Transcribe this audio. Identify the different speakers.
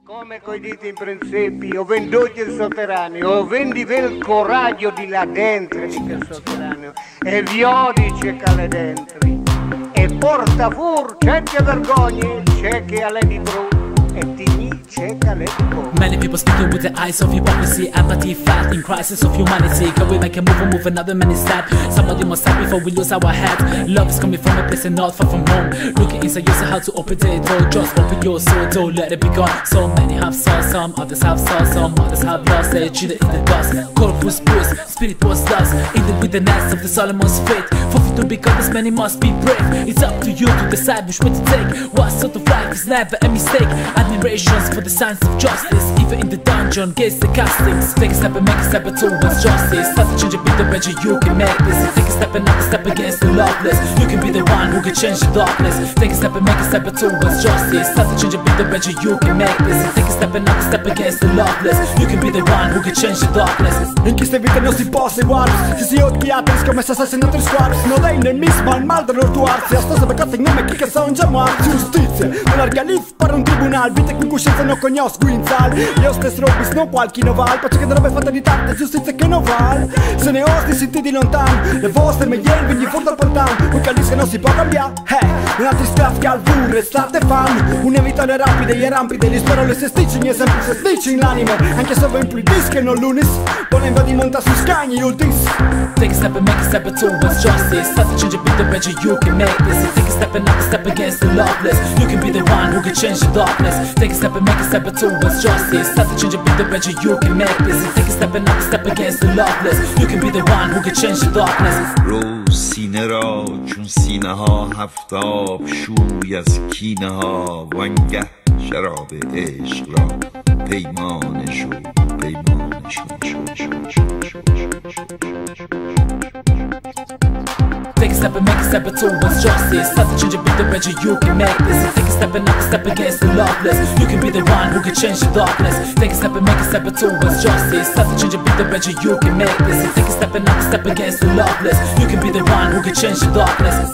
Speaker 1: Come coi diti in principio, venduti il sotterraneo, vendi il coraggio di là dentro di quel sotterraneo, e viodice cale dentro, e porta fur, c'è che vergogne, c'è che alle di bru, e ti c'è che alle di bru.
Speaker 2: Many people speaking with the eyes of hypocrisy, apathy, fat, in crisis of humanity. Can we make a move, another man is dead? Somebody must stop before we lose our head. Love is coming from a place and not far from home. Looking inside yourself how to open it, oh, just open your soul, don't let it be gone. So many have saw, some others have saw, some others have lost. They cheated in the dust, corpus bruised, spirit was lost. In the wilderness of the Solomon's faith, for you to become this many must be brave. It's up to you to decide which way to take. What sort of life is never a mistake. Admirations for the signs of justice. Even in the dungeon, gaze the castings. Take a step and make a step towards justice. Start to change a bit the measure, you can make this. Take a step and another step against the loveless. You can be the one who can change the darkness. Take a step and make a step towards justice. Start to change a bit the measure, you can make this. Take a step and another step against the loveless. You can be the one who can change the darkness.
Speaker 3: In queste vite non si può seguire. Si odchiate, scommessa assassinato squadros. No dai nel mismo al mal dell'ortuarsi. A stosa beccata in nome che sono già morti. Giustizia, monarchia lif per un tribunal. Vite con coscienza non cognos guinzal. Io stesso robis non qualche noval. Pace che dovrebbe fatta di tante giustizia che non val. Se ne osti senti di lontano. Le vostre meglio vigli fuori dal portano. Un calice non si può cambiare. Un altro staff che al vur restate fan. Una vittoria rapida e rampide. Li spero le se sticci, sempre se sticci in l'anime. Anche se voi più dischi che non l'unis. Volendo di monta su scagni ultis.
Speaker 2: Take a step and make a step towards justice. Start to change a bit the measure, you can make this. Take a step and another step against the loveless. You can be the one who can change the darkness. Take a step and make a step towards justice. Start to change a bit the measure, you can make this. Take a step and another step against the loveless. You can be the one who can change the darkness.
Speaker 4: روز سینه را چون سینه ها هفتاب شوی از کینه ها وانگه شراب عشق را پیمانشو
Speaker 2: Take a step and make a step towards justice. Start to change a bit the measure, you can make this. Take a step and another step against the loveless. You can be the one who can change the darkness. Take a step and make a step towards justice. Start to change a bit the measure, you can make this. Take a step and another step against the loveless. You can be the one who can change the darkness.